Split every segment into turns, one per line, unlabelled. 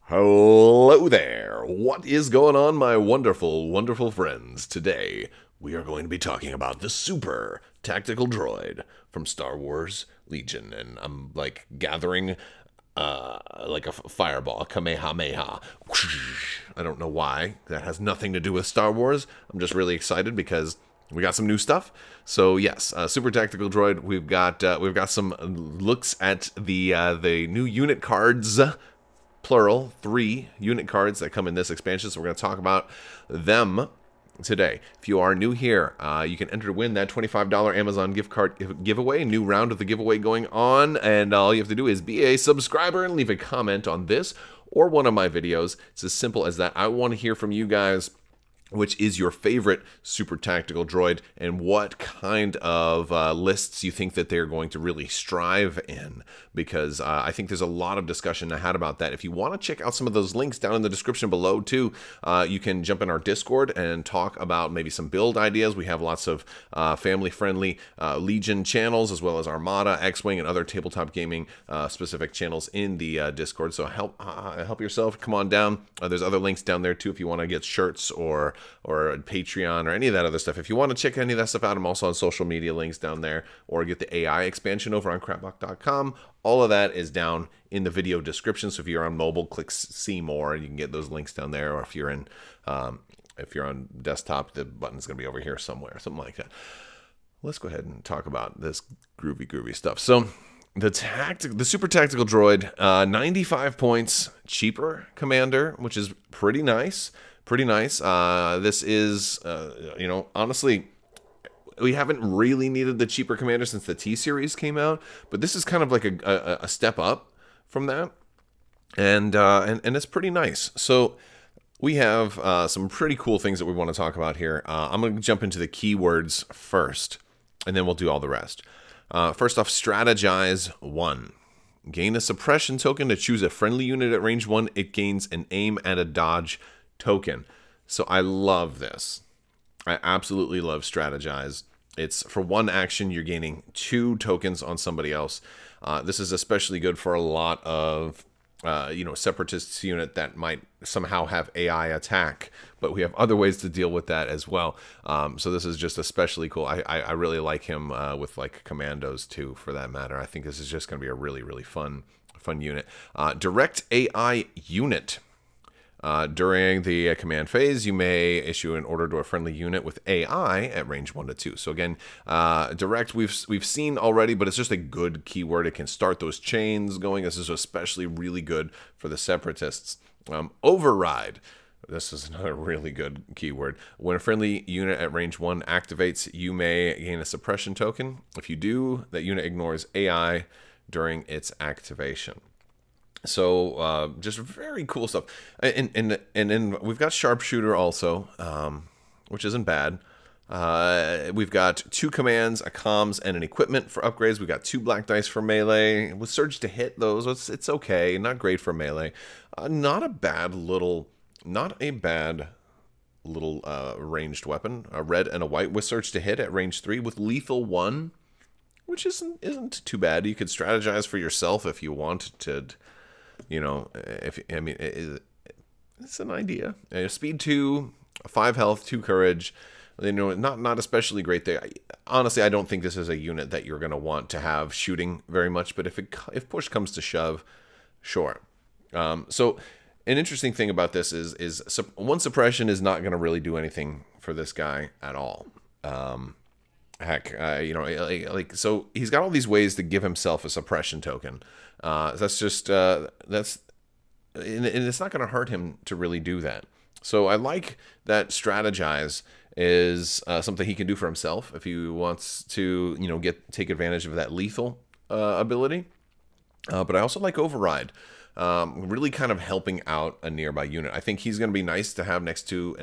Hello there! What is going on, my wonderful, wonderful friends? Today, we are going to be talking about the Super Tactical Droid from Star Wars Legion. And I'm, like, gathering, like a fireball, a Kamehameha. I don't know why. That has nothing to do with Star Wars. I'm just really excited because we got some new stuff. So yes, Super Tactical Droid. We've got some looks at the new unit cards. Plural, 3 unit cards that come in this expansion, so we're going to talk about them today. If you are new here, you can enter to win that $25 Amazon gift card giveaway. New round of the giveaway going on, and all you have to do is be a subscriber and leave a comment on this or one of my videos. It's as simple as that. I want to hear from you guys. Which is your favorite Super Tactical Droid, and what kind of lists you think that they're going to really strive in, because I think there's a lot of discussion I had about that. If you want to check out some of those links down in the description below too, you can jump in our Discord and talk about maybe some build ideas. We have lots of family-friendly Legion channels, as well as Armada, X-Wing, and other tabletop gaming specific channels in the Discord, so help yourself. Come on down. There's other links down there too if you want to get shirts or Patreon or any of that other stuff. If you want to check any of that stuff out, I'm also on social media links down there, or get the AI expansion over on Crabbok.com. All of that is down in the video description. So if you're on mobile, click see more, and you can get those links down there. Or if you're on desktop, the button's going to be over here somewhere, something like that. Let's go ahead and talk about this groovy stuff. So the Super Tactical Droid, 95 points cheaper commander, which is pretty nice. This is, you know, honestly, we haven't really needed the cheaper commander since the T-Series came out, but this is kind of like a step up from that, and it's pretty nice. So we have some pretty cool things that we want to talk about here. I'm going to jump into the keywords first, and then we'll do all the rest. First off, Strategize 1. Gain a suppression token to choose a friendly unit at range 1. It gains an aim and a dodge token. So I love this. I absolutely love Strategize. It's for 1 action, you're gaining 2 tokens on somebody else. This is especially good for a lot of you know, separatists unit that might somehow have AI attack, but we have other ways to deal with that as well. So this is just especially cool. I really like him with like commandos too, for that matter. I think this is just going to be a really fun unit. Direct AI unit. During the command phase, you may issue an order to a friendly unit with AI at range 1 to 2. So again, direct we've seen already, but it's just a good keyword. It can start those chains going. This is especially really good for the separatists. Override. This is another really good keyword. When a friendly unit at range 1 activates, you may gain a suppression token. If you do, that unit ignores AI during its activation. So just very cool stuff, and then we've got Sharpshooter also, which isn't bad. We've got 2 commands, a comms, and an equipment for upgrades. We've got 2 black dice for melee. With surge to hit those, it's okay. Not great for melee. Not a bad little ranged weapon. A red and a white with surge to hit at range 3 with lethal 1, which isn't too bad. You could strategize for yourself if you wanted to. You know, it's an idea. Speed 2, 5 health, 2 courage. You know, not especially great there. Honestly, I don't think this is a unit that you're going to want to have shooting very much. But if push comes to shove, sure. So an interesting thing about this is 1 suppression is not going to really do anything for this guy at all. Heck, you know, like so he's got all these ways to give himself a suppression token. That's just and it's not going to hurt him to really do that. So I like that Strategize is something he can do for himself if he wants to, you know, take advantage of that lethal ability. But I also like Override. Really kind of helping out a nearby unit. I think he's going to be nice to have next to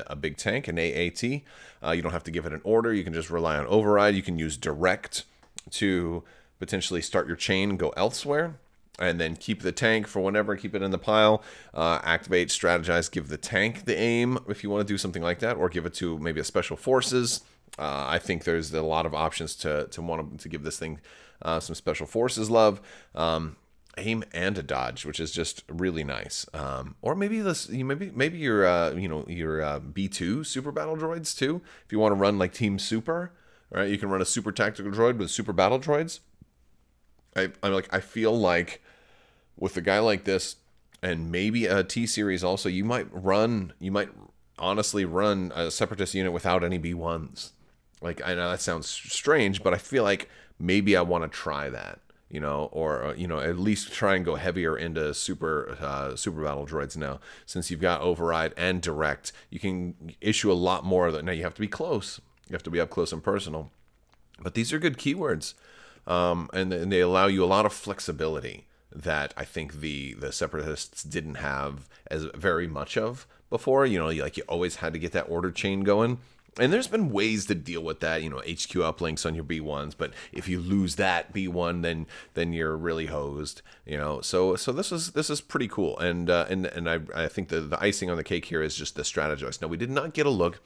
a big tank, an AAT. You don't have to give it an order. You can just rely on Override. You can use Direct to potentially start your chain, go elsewhere, and then keep the tank for whenever, keep it in the pile. Activate, Strategize, give the tank the aim if you want to do something like that, or give it to maybe a Special Forces. I think there's a lot of options to want to give this thing some Special Forces love. aim and a dodge, which is just really nice. Or maybe this, maybe your your B2 super battle droids too. If you want to run like Team Super, right? You can run a super tactical droid with super battle droids. I feel like with a guy like this, and maybe a T series also, you might honestly run a separatist unit without any B1s. Like, I know that sounds strange, but I feel like maybe I want to try that. Or at least try and go heavier into super battle droids now. Since you've got override and direct, you can issue a lot more of that. Now you have to be close. You have to be up close and personal. But these are good keywords, and they allow you a lot of flexibility that I think the separatists didn't have as very much of before. You always had to get that order chain going. And there's been ways to deal with that, HQ uplinks on your B1s, but if you lose that B1, then you're really hosed, So this is pretty cool, and I think the icing on the cake here is just the strategize. Now, we did not get a look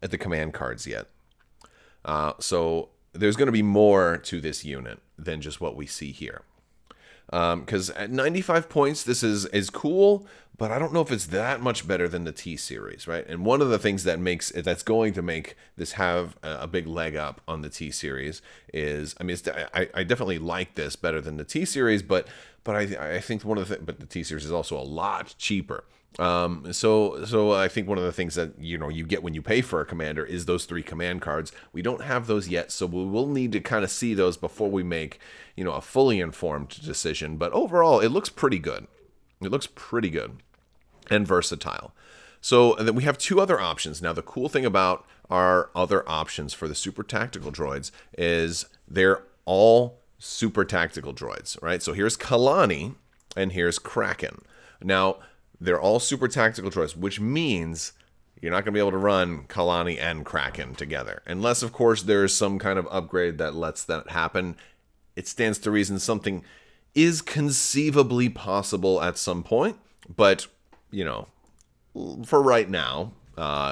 at the command cards yet, so there's going to be more to this unit than just what we see here. Because at 95 points, this is cool, but I don't know if it's that much better than the T series, right? And one of the things that's going to make this have a big leg up on the T series is, I definitely like this better than the T series, but I think but the T series is also a lot cheaper. So I think one of the things that you get when you pay for a commander is those 3 command cards. We don't have those yet, so we will need to kind of see those before we make a fully informed decision. But overall, it looks pretty good. It looks pretty good and versatile. So then we have 2 other options. Now, the cool thing about our other options for the super tactical droids is they're all super tactical droids, right? So here's Kalani and here's Kraken. Now, they're all super tactical droids, which means you're not going to be able to run Kalani and Kraken together. Unless, of course, there's some kind of upgrade that lets that happen. It stands to reason something is conceivably possible at some point. But, for right now,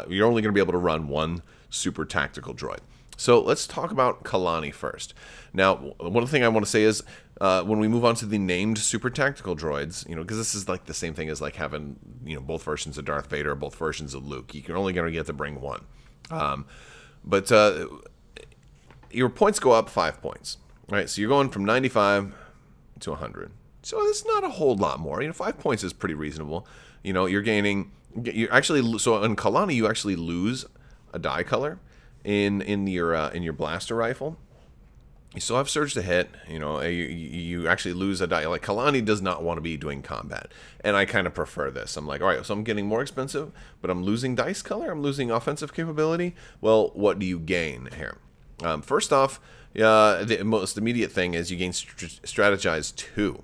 you're only going to be able to run one super tactical droid. So let's talk about Kalani first. Now, one thing I want to say is when we move on to the named super tactical droids, because this is like the same thing as like having, both versions of Darth Vader or both versions of Luke. You're only going to get to bring one. But your points go up 5 points, right? So you're going from 95 to 100. So it's not a whole lot more. 5 points is pretty reasonable. You're gaining. So in Kalani, you actually lose a die color in your blaster rifle. You still have surge to hit. You actually lose a die. Like, Kalani does not want to be doing combat, and I kind of prefer this. I'm like, all right, so I'm getting more expensive, but I'm losing dice color. I'm losing offensive capability. Well, what do you gain here? First off, the most immediate thing is you gain Strategize 2.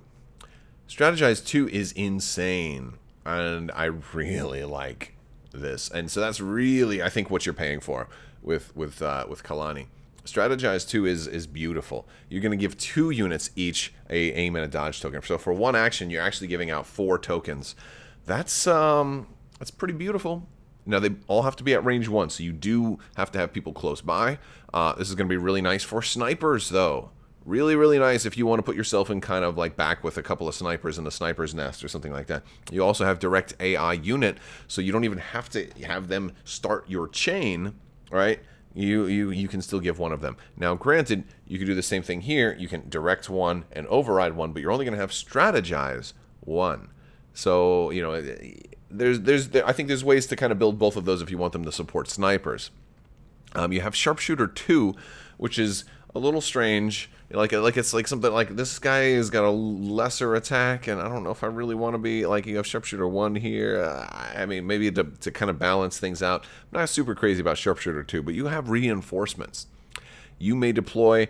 Strategize 2 is insane, and I really like this, and so that's really, I think, what you're paying for with Kalani. Strategize 2 is beautiful. You're going to give 2 units each a aim and a dodge token. So for one action, you're actually giving out 4 tokens. That's pretty beautiful. Now, they all have to be at range 1, so you do have to have people close by. This is going to be really nice for snipers, though. Really, really nice if you want to put yourself in kind of like back with a couple of snipers in the sniper's nest or something like that. You also have direct AI unit, so you don't even have to have them start your chain, right? You can still give one of them. Now, granted, you can do the same thing here. You can direct 1 and override 1, but you're only going to have strategize 1. So, I think there's ways to kind of build both of those if you want them to support snipers. You have sharpshooter 2, which is a little strange. It's like something like this guy has got a lesser attack, and I don't know if I really want to be like, you have sharpshooter 1 here. Maybe to kind of balance things out. I'm not super crazy about sharpshooter 2, but you have reinforcements. You may deploy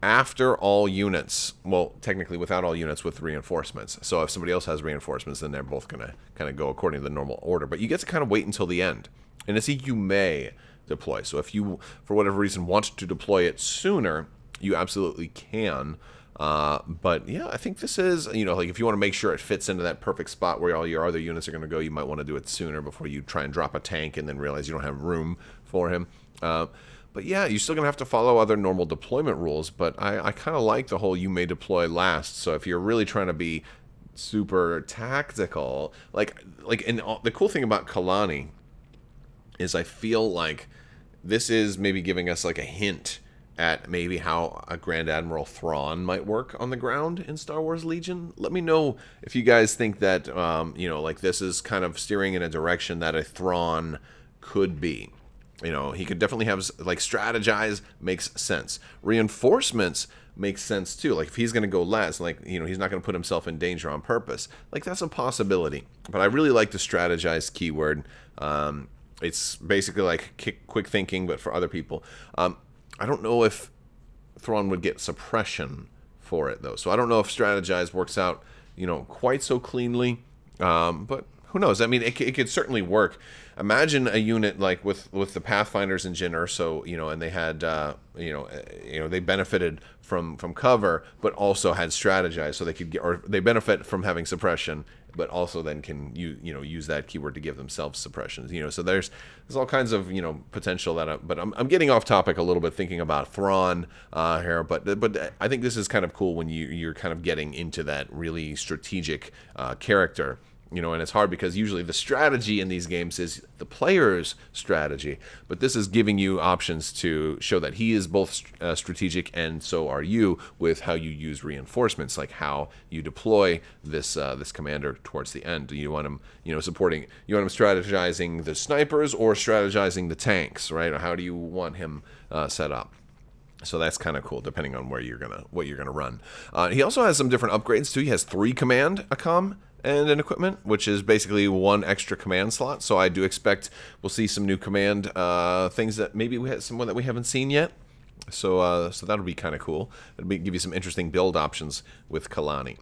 after all units. Well, technically without all units with reinforcements. So if somebody else has reinforcements, then they're both going to kind of go according to the normal order. But you get to kind of wait until the end. And it's a you may deploy. So if you, for whatever reason, want to deploy it sooner, you absolutely can. But yeah, I think this is, like if you want to make sure it fits into that perfect spot where all your other units are going to go, you might want to do it sooner before you try and drop a tank and then realize you don't have room for him. But yeah, you're still going to have to follow other normal deployment rules, but I kind of like the whole you may deploy last. So if you're really trying to be super tactical, and the cool thing about Kalani is I feel like this is maybe giving us like a hint at maybe how a Grand Admiral Thrawn might work on the ground in Star Wars Legion. Let me know if you guys think that, you know, like this is kind of steering in a direction that a Thrawn could be. You know, he could definitely have, like, strategize makes sense. Reinforcements makes sense too. Like, if he's going to go last, like, you know, he's not going to put himself in danger on purpose. Like, that's a possibility. But I really like the strategize keyword. It's basically like quick thinking, but for other people. I don't know if Thrawn would get suppression for it, though. So I don't know if strategize works out, you know, quite so cleanly. But who knows? I mean, it could certainly work. Imagine a unit like with the Pathfinders in Jyn Erso, you know, and they had, you know, they benefited from cover, but also had strategize, so they could get, or they benefit from having suppression, but also then can you know use that keyword to give themselves suppressions. You know, so there's all kinds of, you know, potential that. But I'm getting off topic a little bit thinking about Thrawn here, but I think this is kind of cool when you're kind of getting into that really strategic character. You know, and it's hard because usually the strategy in these games is the player's strategy. But this is giving you options to show that he is both strategic, and so are you, with how you use reinforcements, like how you deploy this this commander towards the end. Do you want him, you know, supporting? You want him strategizing the snipers or strategizing the tanks, right? Or how do you want him set up? So that's kind of cool, depending on where what you're gonna run. He also has some different upgrades too. He has 3 command, a comm, and an equipment, which is basically 1 extra command slot. So I do expect we'll see some new command things that maybe we had someone that we haven't seen yet. So so that'll be kind of cool. It'll give you some interesting build options with Kalani.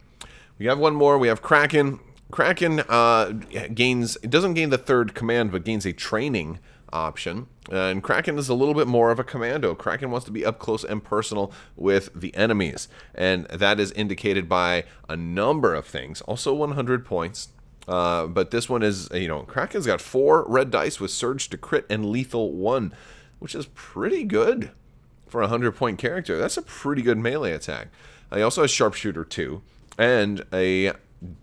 We have one more. We have Kraken. Kraken doesn't gain the 3rd command, but gains a training option. And Kraken is a little bit more of a commando. Kraken wants to be up close and personal with the enemies, and that is indicated by a number of things. Also 100 points. But this one is, you know, Kraken's got 4 red dice with surge to crit and lethal 1, which is pretty good for a 100-point character. That's a pretty good melee attack. He also has sharpshooter 2 and a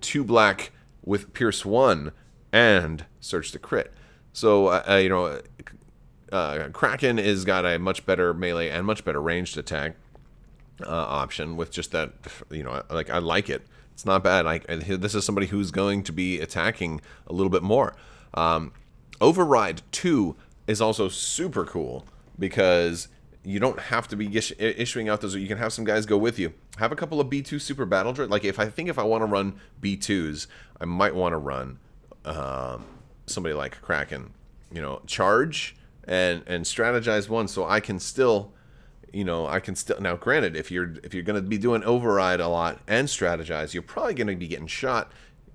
2 black with pierce 1 and surge to crit. So, you know, Kraken has got a much better melee and much better ranged attack option with just that, you know, like, I like it. It's not bad. This is somebody who's going to be attacking a little bit more. Override 2 is also super cool because you don't have to be issuing out those. You can have some guys go with you. Have a couple of B2 super battle droids. Like, if I want to run B2s, I might want to run somebody like Kraken, you know, charge and strategize 1, so I can still, you know, now, granted, if you're going to be doing override a lot and strategize, you're probably going to be getting shot.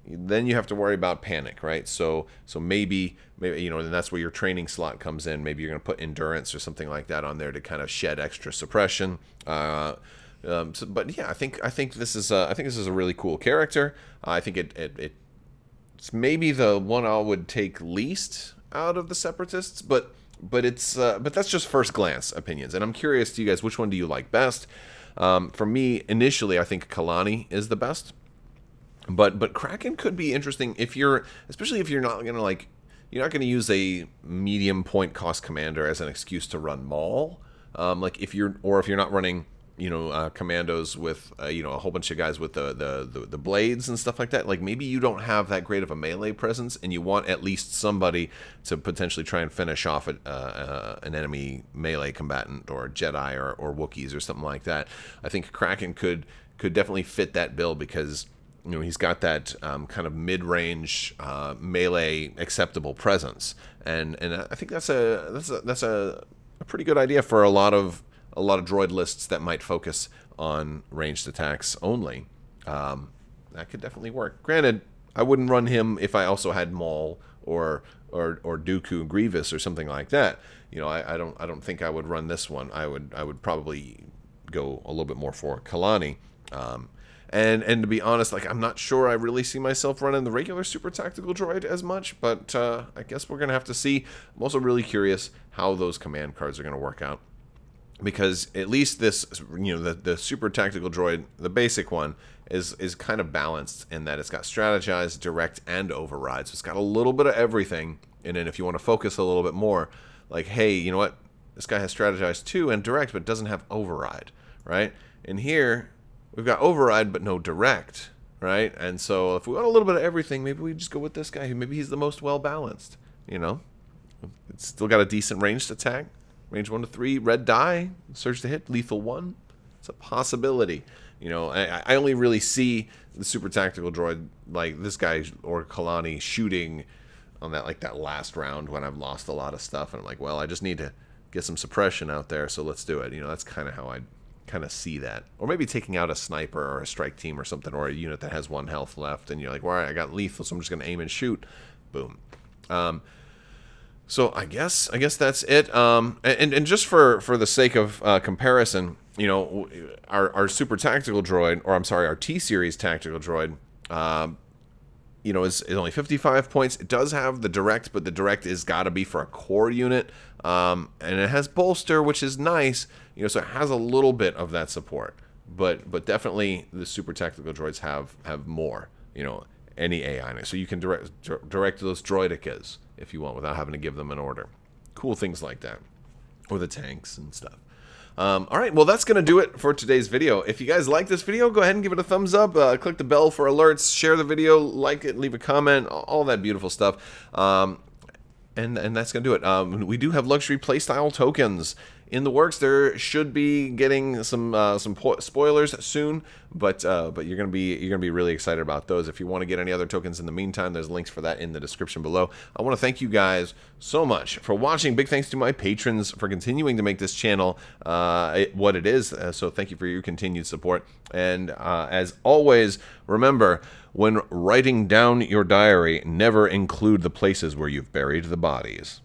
Then you have to worry about panic, right? So maybe you know, and that's where your training slot comes in. Maybe you're going to put endurance or something like that on there to kind of shed extra suppression. But yeah, I think this is a really cool character. I think it's maybe the one I would take least out of the Separatists, but that's just first glance opinions, and I'm curious to you guys, which one do you like best? For me, initially, I think Kalani is the best, but Kraken could be interesting especially if you're not gonna use a medium point cost commander as an excuse to run Maul, like if you're not running, you know, commandos with you know, a whole bunch of guys with the blades and stuff like that. Like, maybe you don't have that great of a melee presence, and you want at least somebody to potentially try and finish off an enemy melee combatant, or Jedi, or Wookiees, or something like that. I think Kraken could definitely fit that bill because, you know, he's got that kind of mid-range melee acceptable presence, and I think that's a pretty good idea for a lot of droid lists that might focus on ranged attacks only. That could definitely work. Granted, I wouldn't run him if I also had Maul or Dooku Grievous or something like that. You know, I don't think I would run this one. I would probably go a little bit more for Kalani. And to be honest, like, I'm not sure I really see myself running the regular Super Tactical Droid as much, but I guess we're going to have to see. I'm also really curious how those command cards are going to work out. Because at least this, the Super Tactical Droid, the basic one, is kind of balanced in that it's got strategize, direct, and override. So it's got a little bit of everything. And then if you want to focus a little bit more, like, hey, you know what? This guy has strategize too and direct, but doesn't have override, right? And here, we've got override, but no direct, right? And so if we want a little bit of everything, maybe we just go with this guy. Maybe he's the most well-balanced, It's still got a decent ranged attack. Range 1 to 3, red die, surge to hit, lethal 1. It's a possibility. I only really see the Super Tactical Droid, like this guy or Kalani, shooting on that last round when I've lost a lot of stuff. And I'm like, well, I just need to get some suppression out there, so let's do it. That's kind of how I kind of see that. Or maybe taking out a sniper or a strike team or something, or a unit that has 1 health left, and you're like, well, all right, I got lethal, so I'm just going to aim and shoot. Boom. So I guess that's it. And just for the sake of comparison, our Super Tactical Droid, or I'm sorry, our T-Series Tactical Droid, is only 55 points. It does have the direct, but the direct is got to be for a core unit. And it has bolster, which is nice. So it has a little bit of that support. But definitely the Super Tactical Droids have more. Any AI. So you can direct those droidicas if you want without having to give them an order. Cool things like that. Or the tanks and stuff. All right, well, that's going to do it for today's video. If you guys like this video, go ahead and give it a thumbs up. Click the bell for alerts. Share the video. Like it. Leave a comment. All that beautiful stuff. And that's going to do it. We do have luxury playstyle tokens in the works. There should be getting some spoilers soon, but you're gonna be really excited about those. If you want to get any other tokens in the meantime, there's links for that in the description below. I want to thank you guys so much for watching. Big thanks to my patrons for continuing to make this channel what it is. So thank you for your continued support. And as always, remember, when writing down your diary, never include the places where you've buried the bodies.